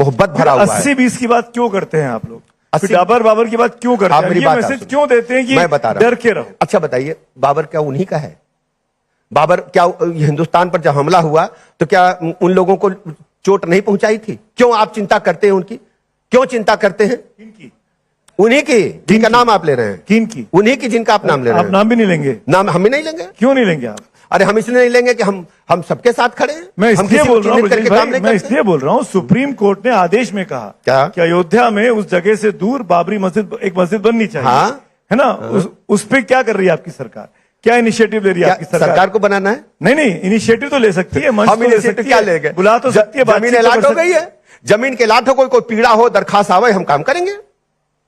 मोहब्बत भरा हुआ है। 80-20 की बात क्यों करते हैं आप लोग? बाबर की बात क्यों करते हैं? ये मैसेज क्यों देते हैं कि मैं बता रहा डर के रहो? अच्छा बताइए, बाबर क्या उन्हीं का है? बाबर क्या हिंदुस्तान पर जब हमला हुआ तो क्या उन लोगों को चोट नहीं पहुंचाई थी? क्यों आप चिंता करते हैं उनकी? क्यों चिंता करते हैं? किनकी? उन्हीं की जिनका नाम आप ले रहे हैं। किनकी? उन्हीं की जिनका आप नाम ले रहे हैं। आप नाम भी नहीं लेंगे? नाम हम ही नहीं लेंगे। क्यों नहीं लेंगे आप? अरे हम इसलिए नहीं लेंगे कि हम सबके साथ खड़े हैं। मैं इसलिए बोल रहा हूँ, मैं इसलिए बोल रहा हूँ, सुप्रीम कोर्ट ने आदेश में कहा क्या कि अयोध्या में उस जगह से दूर बाबरी मस्जिद, एक मस्जिद बननी चाहिए। हाँ? है ना? उस पे क्या कर रही है आपकी सरकार? क्या इनिशिएटिव ले रही है आपकी सरकार को बनाना है? नहीं, इनिशिएटिव तो ले सकती है, मंच हम इनिशिएटिव क्या ले गए? बुला तो सकती है। जमीन अलाट हो गई है, जमीन के अलाट हो, कोई पीड़ा हो, दरखास्त आवे, हम काम करेंगे।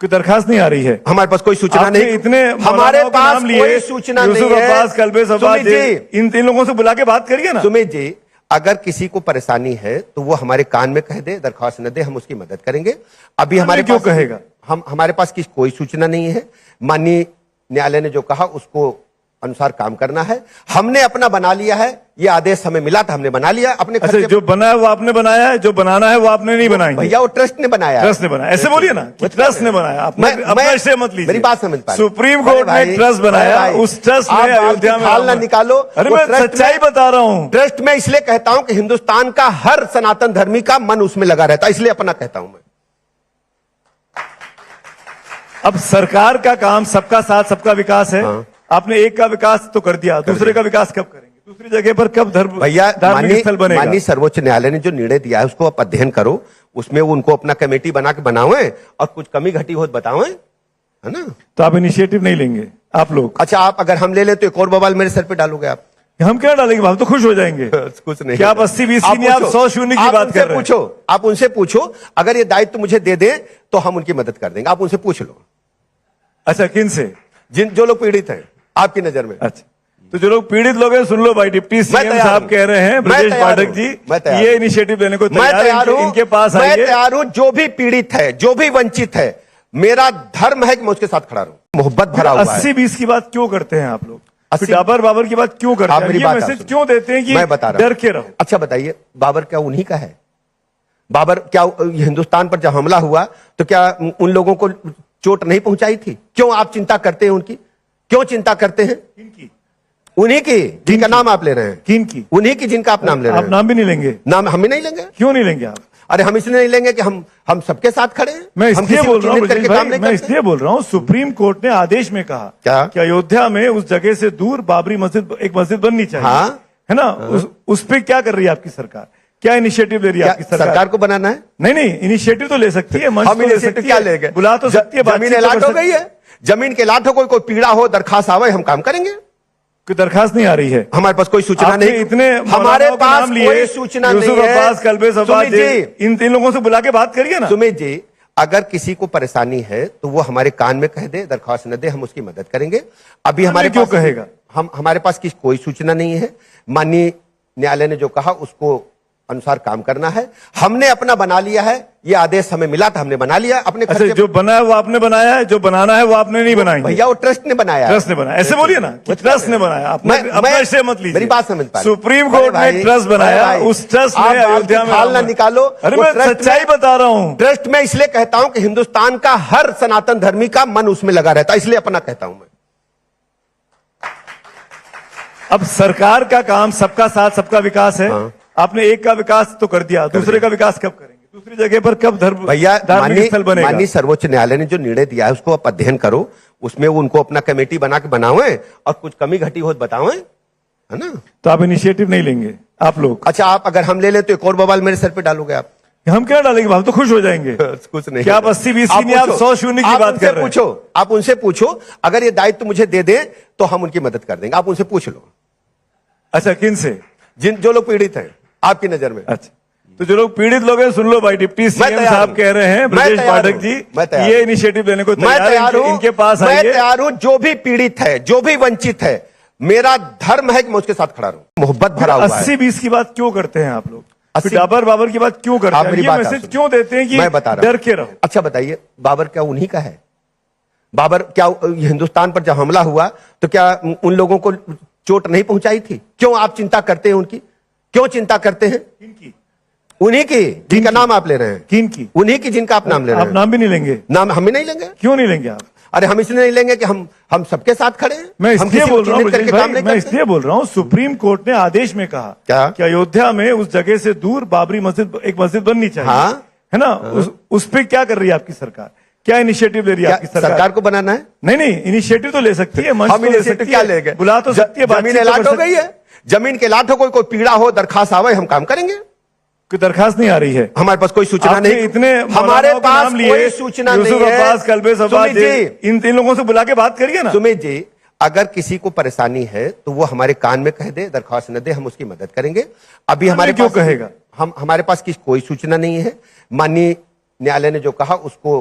कोई दरखास्त नहीं आ रही है हमारे पास कोई सूचना नहीं। इतने हमारे पास कोई सूचना नहीं है। सुमित जी, इन तीन लोगों से बुला के बात करिए ना। सुमित जी, अगर किसी को परेशानी है तो वो हमारे कान में कह दे, दरखास्त न दे, हम उसकी मदद करेंगे। अभी हमारे क्यों कहेगा? हमारे पास की कोई सूचना नहीं है। माननीय न्यायालय ने जो कहा उसको अनुसार काम करना है। हमने अपना बना लिया है, ये आदेश हमें मिला था, हमने बना लिया अपने खर्चे। जो बना है वो आपने बनाया है, जो बनाना है वो आपने नहीं बनाया। भैया वो ट्रस्ट ने बनाया है। ट्रस्ट ने बनाया, ऐसे बोलिए ना कि ट्रस्ट ने बनाया। अपना से मत लीजिए, मेरी बात समझ पाए। सुप्रीम कोर्ट ने ट्रस्ट बनाया, उस ट्रस्ट में अयोध्या में खाल ना निकालो। अरे मैं सच्चाई बता रहा हूँ। ट्रस्ट में इसलिए कहता हूं कि हिंदुस्तान का हर सनातन धर्मी का मन उसमें लगा रहता है, इसलिए अपना कहता हूं मैं। अब सरकार का काम सबका साथ सबका विकास है। हाँ। आपने एक का विकास तो कर दिया, दूसरे का विकास कब करेंगे? दूसरी जगह पर कब भैया धार्मिक स्थल बनेगा? माननीय सर्वोच्च न्यायालय ने जो निर्णय दिया है उसको आप अध्ययन करो, उसमें उनको अपना कमेटी बना के बनावे और कुछ कमी घटी हो तो बतावे, है ना? तो आप इनिशिएटिव नहीं लेंगे आप लोग? अच्छा, आप अगर हम ले लें तो एक और बवाल मेरे सर पे डालोगे आप? हम क्या डालेंगे? हम तो खुश हो जाएंगे। कुछ नहीं। क्या आप 80-20 की नहीं, आप 100-0 की बात कर रहे हैं? आप उनसे पूछो, अगर ये दायित्व मुझे दे दें तो हम उनकी मदद कर देंगे। आप उनसे पूछ लो। अच्छा, किन से? जो लोग पीड़ित हैं आपकी नजर में। अच्छा, तो जो लोग पीड़ित लोग हैं सुन लो भाई। डिप्टी सीएम साहब कह रहे हैं, ब्रजेश पाठक जी, ये इनिशिएटिव लेने को तैयार हूं, इनके पास आइए। मैं तैयार हूं। जो भी पीड़ित है, जो भी वंचित है, मेरा धर्म है कि मैं उसके साथ खड़ा रहूं। मोहब्बत भरा हुआ है। 80-20 की बात क्यों करते हैं आप लोग? बाबर की बात क्यों करते हैं? ये मैसेज क्यों देते हैं कि मैं बता रहा हूं, डर के रहो? अच्छा बताइए, बाबर क्या उन्हीं का है? बाबर क्या हिंदुस्तान पर जब हमला हुआ तो क्या उन लोगों को चोट नहीं पहुंचाई थी? क्यों आप चिंता करते हैं उनकी? क्यों चिंता करते हैं? किनकी? उन्हीं की जिनका नाम आप ले रहे हैं। किनकी? उन्हीं की जिनका आप नाम ले रहे हैं। आप नाम भी नहीं लेंगे? नाम हम ही नहीं लेंगे। क्यों नहीं लेंगे आप? अरे हम इसलिए नहीं लेंगे कि हम सबके साथ खड़े हैं। मैं इसलिए बोल रहा हूँ, सुप्रीम कोर्ट ने आदेश में कहा क्या कि अयोध्या में उस जगह से दूर बाबरी मस्जिद, एक मस्जिद बननी चाहिए। हाँ? है ना? उस पे क्या कर रही है आपकी सरकार? क्या इनिशिएटिव ले रही है आपकी सरकार को बनाना है? नहीं, इनिशिएटिव तो ले सकती है, मंच हम इनिशिएटिव क्या ले गए? बुला तो सकती है। जमीन अलाट हो गई है, जमीन के अलाट हो, कोई पीड़ा हो, दरखास्त आवे, हम काम करेंगे। कोई दरखास्त नहीं आ रही है? हमारे पास कोई सूचना नहीं। इतने हमारे पास कोई सूचना नहीं है। इन तीन लोगों से बुला के बात करिए ना। सुमित जी, अगर किसी को परेशानी है तो वो हमारे कान में कह दे, दरखास्त न दे, हम उसकी मदद करेंगे। अभी हमारे क्यों कहेगा? हमारे पास की कोई सूचना नहीं है। माननीय न्यायालय ने जो कहा उसको अनुसार काम करना है। हमने अपना बना लिया है, ये आदेश हमें मिला था, हमने बना लिया अपने खर्चे। जो बना है वो आपने बनाया है, जो बनाना है वो आपने नहीं बनाया। भैया वो ट्रस्ट ने बनाया। ट्रस्ट ने बनाया, ऐसे बोलिए ना कि ट्रस्ट ने बनाया। अपना से मत लीजिए, मेरी बात समझ पाए। सुप्रीम कोर्ट ने ट्रस्ट बनाया, उस ट्रस्ट में अयोध्या में खाल ना निकालो। अरे मैं सच्चाई बता रहा हूँ। ट्रस्ट में इसलिए कहता हूं कि हिंदुस्तान का हर सनातन धर्मी का मन उसमें लगा रहता है, इसलिए अपना कहता हूं मैं। अब सरकार का काम सबका साथ सबका विकास है। हाँ। आपने एक का विकास तो कर दिया, दूसरे का विकास कब करेंगे? दूसरी जगह पर कब भैया धार्मिक स्थल बनेगा? माननीय सर्वोच्च न्यायालय ने जो निर्णय दिया है उसको आप अध्ययन करो, उसमें उनको अपना कमेटी बना के बनावे और कुछ कमी घटी हो तो बतावे, है ना? तो आप इनिशिएटिव नहीं लेंगे आप लोग? अच्छा, आप अगर हम ले लें तो एक और बवाल मेरे सर पे डालोगे आप? हम क्या डालेंगे? हम तो खुश हो जाएंगे। कुछ नहीं। क्या आप 80-20 की नहीं, आप 100-0 की बात कर रहे हैं? आप उनसे पूछो, अगर ये दायित्व मुझे दे दें तो हम उनकी मदद कर देंगे। आप उनसे पूछ लो। अच्छा, किन से? जो लोग पीड़ित हैं आपकी नजर में। अच्छा, तो जो लोग पीड़ित लोग हैं सुन लो भाई। डिप्टी सीएम साहब कह रहे हैं, ब्रजेश पाठक जी, ये इनिशिएटिव लेने को तैयार हूं, इनके पास आइए। मैं तैयार हूं। जो भी पीड़ित है, जो भी वंचित है, मेरा धर्म है कि मैं उसके साथ खड़ा रहूं। मोहब्बत भरा हुआ है। 80-20 की बात क्यों करते हैं आप लोग? बाबर की बात क्यों करते हैं? ये मैसेज क्यों देते हैं कि मैं बता रहा हूं, डर के रहो? अच्छा बताइए, बाबर क्या उन्हीं का है? बाबर क्या हिंदुस्तान पर जब हमला हुआ तो क्या उन लोगों को चोट नहीं पहुंचाई थी? क्यों आप चिंता करते हैं उनकी? क्यों चिंता करते हैं? किनकी? उन्हीं की जिनका नाम आप ले रहे हैं, किन की? उन्हीं की जिनका आप नाम ले रहे आप हैं। नाम भी नहीं लेंगे? नाम हम ही नहीं लेंगे। क्यों नहीं लेंगे आप? अरे हम इसलिए नहीं लेंगे कि हम सबके साथ खड़े हैं। मैं हम इसलिए किसी को बोल रहा हूँ चिन्हित करके ब्रजेश काम भाई, नहीं मैं करते। इसलिए बोल रहा हूँ, सुप्रीम कोर्ट ने आदेश में कहा क्या? कि अयोध्या में उस जगह से दूर बाबरी मस्जिद, एक मस्जिद बननी चाहिए। हाँ। है ना? उस पे क्या कर रही है आपकी सरकार? क्या इनिशिएटिव ले रही है आपकी सरकार को बनाना है? नहीं, इनिशिएटिव तो ले सकती है, मंच हम तो ले इनिशिएटिव सकती क्या है, ले गए? बुला तो सकती है, जमीन अलाट हो गई है, जमीन के अलाट हो, कोई पीड़ा हो, दरखास्त आवे, हम काम करेंगे। कोई दरखास्त नहीं आ रही है हमारे पास कोई सूचना नहीं, इतने हमारे पास कोई सूचना नहीं है। कल्बे सबाज इन तीन लोगों से बुला के बात करिए ना। सुमित जी, अगर किसी को परेशानी है तो वो हमारे कान में कह दे, दरखास्त न दे, हम उसकी मदद करेंगे। अभी हमारे क्यों पास कहेगा? हमारे पास की कोई सूचना नहीं है। माननीय न्यायालय ने जो कहा उसको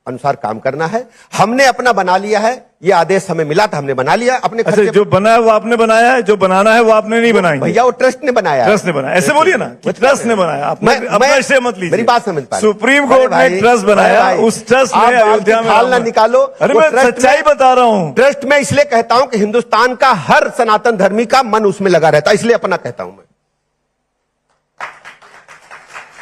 अनुसार काम करना है। हमने अपना बना लिया है, ये आदेश हमें मिला था, हमने बना लिया अपने अच्छा, जो बना है वो आपने बनाया है, जो बनाना है वो आपने नहीं बनाया। भैया वो ट्रस्ट ने बनाया, ट्रस्ट ने बनाया, ऐसे बोलिए ना, ट्रस्ट ने बनाया। अपना श्रेय मत लीजिए, मेरी बात समझ पाए। सुप्रीम कोर्ट ने ट्रस्ट बनाया, उस ट्रस्ट में अयोध्या में खाल ना निकालो। अरे मैं सच्चाई बता रहा हूं। ट्रस्ट में इसलिए कहता हूं कि हिंदुस्तान का हर सनातन धर्मी का मन उसमें लगा रहता है, इसलिए अपना कहता हूं मैं।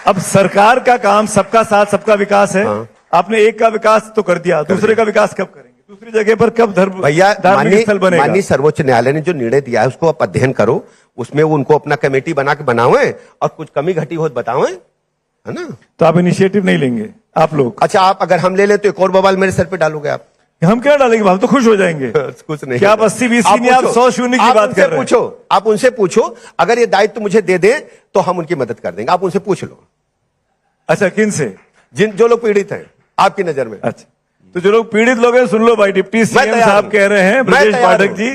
अब सरकार का काम सबका साथ सबका विकास है। हाँ। आपने एक का विकास तो कर दिया, दूसरे का विकास कब करेंगे? दूसरी जगह पर कब भैया धार्मिक स्थल बनेगा? माननीय सर्वोच्च न्यायालय ने जो निर्णय दिया है उसको आप अध्ययन करो, उसमें उनको अपना कमेटी बना के बनावे और कुछ कमी घटी हो तो बतावे, है ना? तो आप इनिशिएटिव नहीं लेंगे आप लोग? अच्छा, आप अगर हम ले लें तो एक और बवाल मेरे सर पे डालोगे आप? हम क्या डालेंगे? हम तो खुश हो जाएंगे। कुछ नहीं, क्या आप 80-20 की नहीं, आप 100-0 की बात कर रहे हैं? आप उनसे पूछो, अगर ये दायित्व मुझे दे दे तो हम उनकी मदद कर देंगे। आप उनसे पूछ लो। अच्छा, किन से? जो लोग पीड़ित हैं आपकी नजर में। अच्छा, तो जो लोग पीड़ित लोग हैं, सुन लो भाई, डिप्टी सीएम साहब कह रहे हैं, ब्रजेश पाठक जी,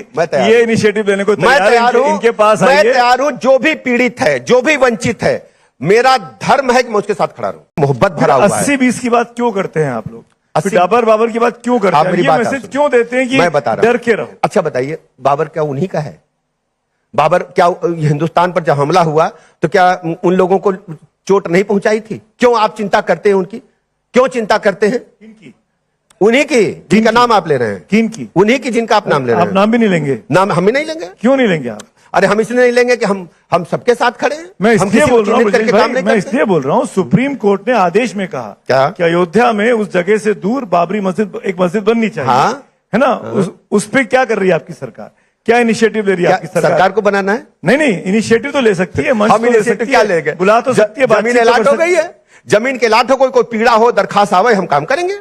ये इनिशिएटिव लेने को तैयार है, इनके पास मैं तैयार हूं। जो भी पीड़ित है, जो भी वंचित है, मेरा धर्म है कि मैं उसके साथ खड़ा रहूं। मोहब्बत भरा हुआ है। 80-20 की बात क्यों करते हैं आप लोग? बाबर की बात क्यों करते हैं? ये मैसेज क्यों देते हैं कि मैं बता रहा हूं, डर के रहो? अच्छा बताइए, बाबर क्या उन्हीं का है? बाबर क्या हिंदुस्तान पर जब हमला हुआ तो क्या उन लोगों को चोट नहीं पहुंचाई थी? क्यों आप चिंता करते हैं उनकी? क्यों चिंता करते हैं? किनकी? उन्हीं की जिनका नाम आप ले रहे हैं। किनकी? उन्हीं की जिनका आप नाम ले रहे हैं। आप नाम भी नहीं लेंगे? नाम हम ही नहीं लेंगे। क्यों नहीं लेंगे आप? अरे हम इसलिए नहीं लेंगे कि हम सबके साथ खड़े हैं। मैं इसलिए बोल रहा हूँ ब्रजेश भाई, मैं करते। इसलिए बोल रहा हूँ, सुप्रीम कोर्ट ने आदेश में कहा क्या? कि अयोध्या में उस जगह से दूर बाबरी मस्जिद, एक मस्जिद बननी चाहिए। हाँ। है ना? उस पे क्या कर रही है आपकी सरकार? क्या इनिशिएटिव ले रही है आपकी सरकार को बनाना है? नहीं, इनिशिएटिव तो ले सकती है, मंच हम इनिशिएटिव क्या ले गए? बुला तो सकती है, जमीन अलाट हो गई है, जमीन के अलाट हो, कोई पीड़ा हो, दरखास्त आवे, हम काम करेंगे।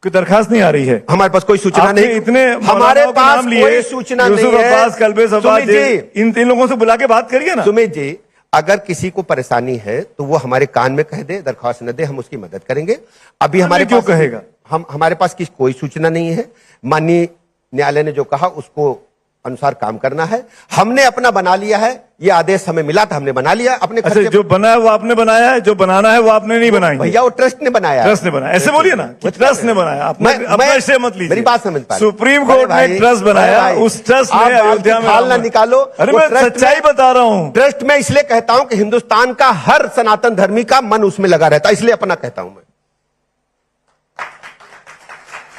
कोई दरखास्त नहीं आ रही है हमारे पास कोई सूचना नहीं, इतने हमारे पास कोई सूचना नहीं है। कल्बे सबाज इन तीन लोगों से बुला के बात करिए ना। सुमित जी, अगर किसी को परेशानी है तो वो हमारे कान में कह दे, दरखास्त न दे, हम उसकी मदद करेंगे। अभी हमारे क्यों कहेगा? हमारे पास की कोई सूचना नहीं है। माननीय न्यायालय ने जो कहा उसको अनुसार काम करना है। हमने अपना बना लिया है, ये आदेश हमें मिला था, हमने बना लिया अपने। अच्छा, जो बना है वो आपने बनाया है, जो बनाना है वो आपने नहीं बनाया। भैया वो ट्रस्ट ने बनाया, ट्रस्ट ने बनाया, ऐसे बोलिए ना, ट्रस्ट ने बनाया। अपना श्रेय मत लीजिए, मेरी बात समझ पाए। सुप्रीम कोर्ट ने ट्रस्ट बनाया, उस ट्रस्ट में अयोध्या में खाल ना निकालो। अरे मैं सच्चाई बता रहा हूं। ट्रस्ट में इसलिए कहता हूं कि हिंदुस्तान का हर सनातन धर्मी का मन उसमें लगा रहता है, इसलिए अपना कहता हूं मैं।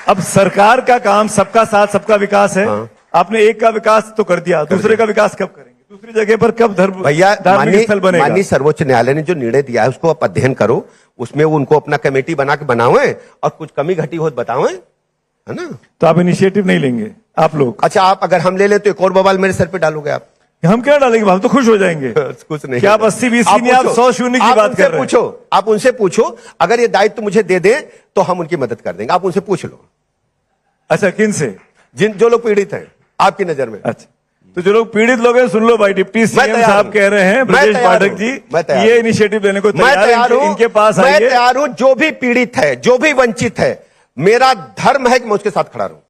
अब सरकार का काम सबका साथ सबका विकास है। हाँ। आपने एक का विकास तो कर दिया, दूसरे का विकास कब करेंगे? दूसरी जगह पर कब धार्मिक स्थल बनेगा? माननीय सर्वोच्च न्यायालय ने जो निर्णय दिया है उसको आप अध्ययन करो, उसमें उनको अपना कमेटी बना के बनावे और कुछ कमी घटी हो तो बतावे, है ना? तो आप इनिशिएटिव नहीं लेंगे आप लोग? अच्छा, आप अगर हम ले लें तो एक और बवाल मेरे सर पे डालोगे आप? हम क्या डालेंगे? हम तो खुश हो जाएंगे। कुछ नहीं, क्या आप 80-20 की नहीं, आप 100-0 की बात कर रहे हैं? पूछो, आप उनसे पूछो, अगर ये दायित्व मुझे दे दे तो हम उनकी मदद कर देंगे। आप उनसे पूछ लो। अच्छा, किन से? जो लोग पीड़ित हैं आपकी नजर में। अच्छा, तो जो लोग पीड़ित लोग हैं, सुन लो भाई, डिप्टी सीएम साहब कह रहे हैं, ब्रजेश पाठक जी, ये इनिशिएटिव लेने को तैयार है, इनके पास मैं तैयार हूं। जो भी पीड़ित है, जो भी वंचित है, मेरा धर्म है कि मैं उसके साथ खड़ा रहूं।